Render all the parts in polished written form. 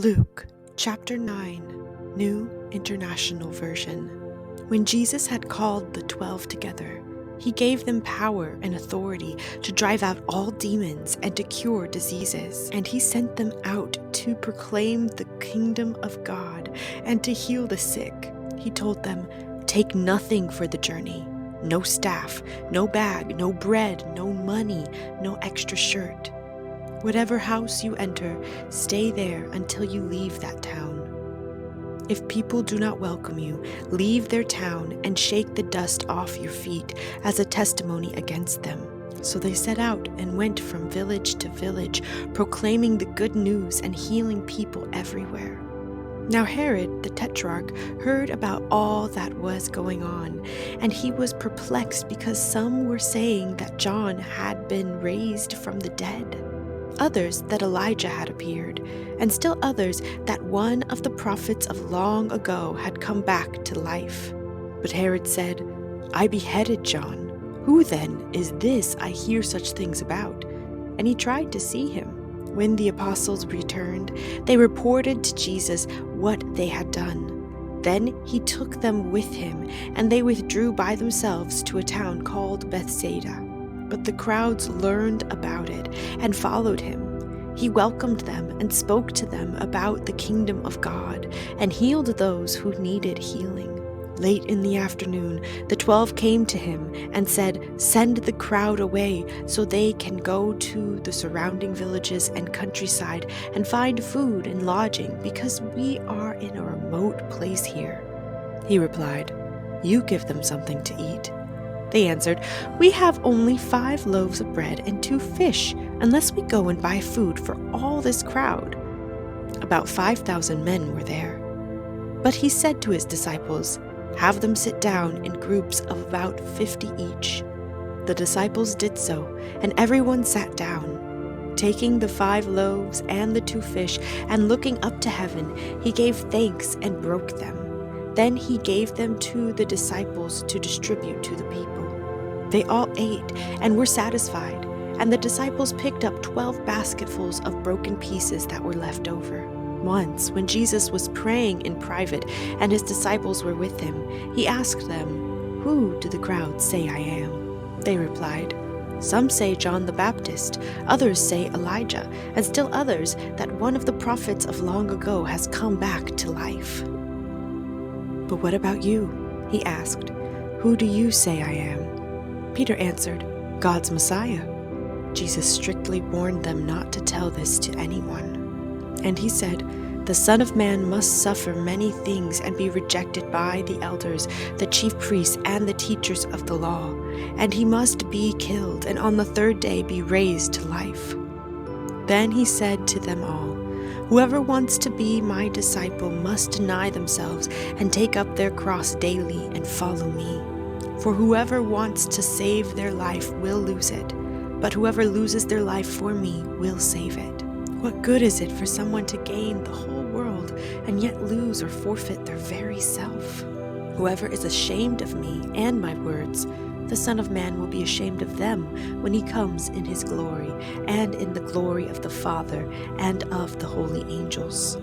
Luke chapter 9, New International Version. When Jesus had called the 12 together, he gave them power and authority to drive out all demons and to cure diseases. And he sent them out to proclaim the kingdom of God and to heal the sick. He told them, "Take nothing for the journey. No staff, no bag, no bread, no money, no extra shirt. Whatever house you enter, stay there until you leave that town. If people do not welcome you, leave their town and shake the dust off your feet as a testimony against them." So they set out and went from village to village, proclaiming the good news and healing people everywhere. Now Herod the Tetrarch heard about all that was going on, and he was perplexed because some were saying that John had been raised from the dead, others that Elijah had appeared, and still others that one of the prophets of long ago had come back to life. But Herod said, "I beheaded John. Who then is this I hear such things about?" And he tried to see him. When the apostles returned, they reported to Jesus what they had done. Then he took them with him, and they withdrew by themselves to a town called Bethsaida. But the crowds learned about it and followed him. He welcomed them and spoke to them about the kingdom of God and healed those who needed healing. Late in the afternoon, the 12 came to him and said, "Send the crowd away so they can go to the surrounding villages and countryside and find food and lodging, because we are in a remote place here." He replied, "You give them something to eat." They answered, "We have only 5 loaves of bread and 2 fish, unless we go and buy food for all this crowd." About 5,000 men were there. But he said to his disciples, "Have them sit down in groups of about 50 each." The disciples did so, and everyone sat down. Taking the 5 loaves and the 2 fish, and looking up to heaven, he gave thanks and broke them. Then he gave them to the disciples to distribute to the people. They all ate and were satisfied, and the disciples picked up 12 basketfuls of broken pieces that were left over. Once, when Jesus was praying in private and his disciples were with him, he asked them, "Who do the crowd say I am?" They replied, "Some say John the Baptist, others say Elijah, and still others that one of the prophets of long ago has come back to life." "But what about you?" he asked. "Who do you say I am?" Peter answered, "God's Messiah." Jesus strictly warned them not to tell this to anyone. And he said, "The Son of Man must suffer many things and be rejected by the elders, the chief priests, and the teachers of the law, and he must be killed, and on the 3rd day be raised to life." Then he said to them all, "Whoever wants to be my disciple must deny themselves and take up their cross daily and follow me. For whoever wants to save their life will lose it, but whoever loses their life for me will save it. What good is it for someone to gain the whole world and yet lose or forfeit their very self? Whoever is ashamed of me and my words, the Son of Man will be ashamed of them when he comes in his glory and in the glory of the Father and of the holy angels.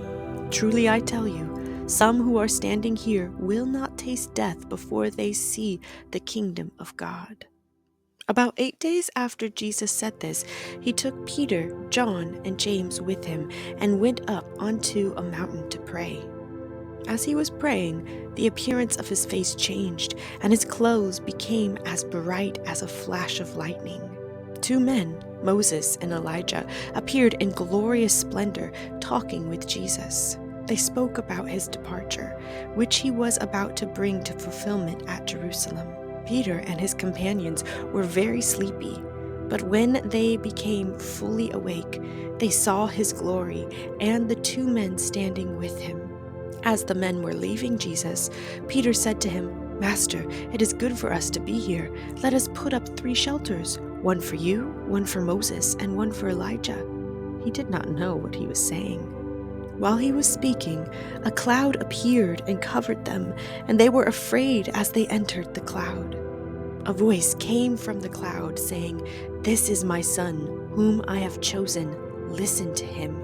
Truly I tell you, some who are standing here will not taste death before they see the kingdom of God." About 8 days after Jesus said this, he took Peter, John, and James with him and went up onto a mountain to pray. As he was praying, the appearance of his face changed, and his clothes became as bright as a flash of lightning. 2 men, Moses and Elijah, appeared in glorious splendor, talking with Jesus. They spoke about his departure, which he was about to bring to fulfillment at Jerusalem. Peter and his companions were very sleepy, but when they became fully awake, they saw his glory and the 2 men standing with him. As the men were leaving Jesus, Peter said to him, "Master, it is good for us to be here. Let us put up 3 shelters, one for you, one for Moses, and one for Elijah." He did not know what he was saying. While he was speaking, a cloud appeared and covered them, and they were afraid as they entered the cloud. A voice came from the cloud saying, "This is my son, whom I have chosen. Listen to him."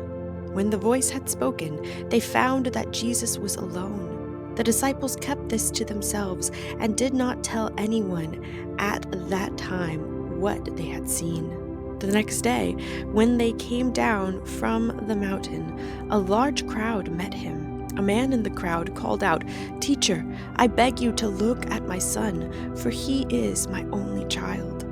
When the voice had spoken, they found that Jesus was alone. The disciples kept this to themselves and did not tell anyone at that time what they had seen. The next day, when they came down from the mountain, a large crowd met him. A man in the crowd called out, "Teacher, I beg you to look at my son, for he is my only child."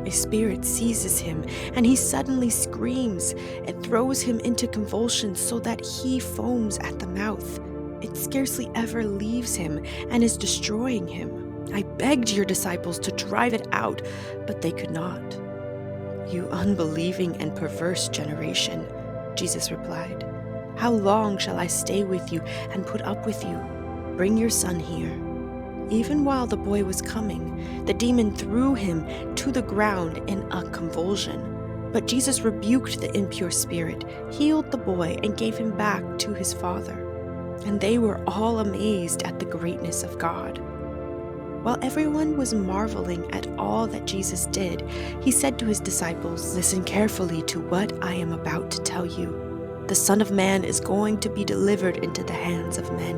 A spirit seizes him, and he suddenly screams. It throws him into convulsions so that he foams at the mouth. It scarcely ever leaves him and is destroying him. I begged your disciples to drive it out, but they could not. "You unbelieving and perverse generation," Jesus replied, "how long shall I stay with you and put up with you? Bring your son here." Even while the boy was coming, the demon threw him to the ground in a convulsion. But Jesus rebuked the impure spirit, healed the boy, and gave him back to his father. And they were all amazed at the greatness of God. While everyone was marveling at all that Jesus did, he said to his disciples, "Listen carefully to what I am about to tell you. The Son of Man is going to be delivered into the hands of men."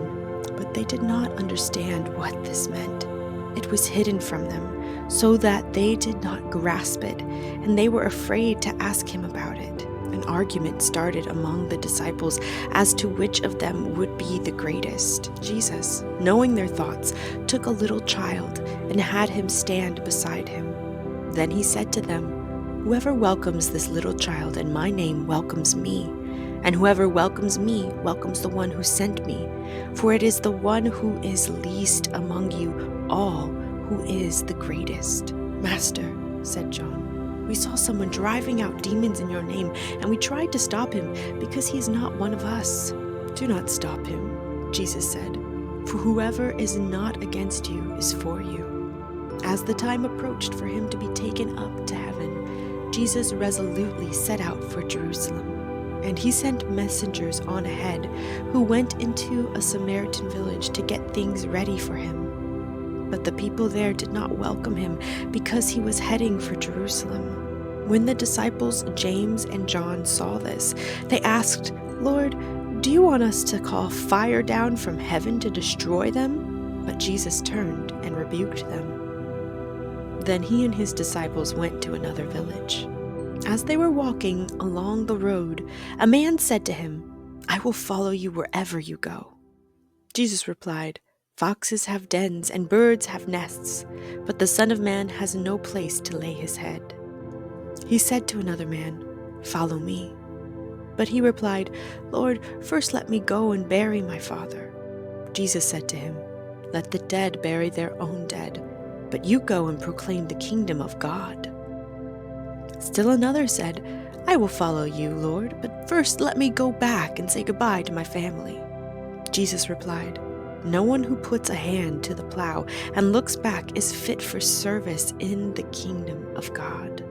But they did not understand what this meant. It was hidden from them, so that they did not grasp it, and they were afraid to ask him about it. An argument started among the disciples as to which of them would be the greatest. Jesus, knowing their thoughts, took a little child and had him stand beside him. Then he said to them, "Whoever welcomes this little child in my name welcomes me, and whoever welcomes me welcomes the one who sent me. For it is the one who is least among you all who is the greatest." "Master," said John, "we saw someone driving out demons in your name, and we tried to stop him because he is not one of us." "Do not stop him," Jesus said, "for whoever is not against you is for you." As the time approached for him to be taken up to heaven, Jesus resolutely set out for Jerusalem. And he sent messengers on ahead who went into a Samaritan village to get things ready for him. But the people there did not welcome him because he was heading for Jerusalem. When the disciples James and John saw this, they asked, "Lord, do you want us to call fire down from heaven to destroy them?" But Jesus turned and rebuked them. Then he and his disciples went to another village. As they were walking along the road, a man said to him, "I will follow you wherever you go." Jesus replied, "Foxes have dens and birds have nests, but the Son of Man has no place to lay his head." He said to another man, "Follow me." But he replied, "Lord, first let me go and bury my father." Jesus said to him, "Let the dead bury their own dead, but you go and proclaim the kingdom of God." Still another said, "I will follow you, Lord, but first let me go back and say goodbye to my family." Jesus replied, "No one who puts a hand to the plow and looks back is fit for service in the kingdom of God."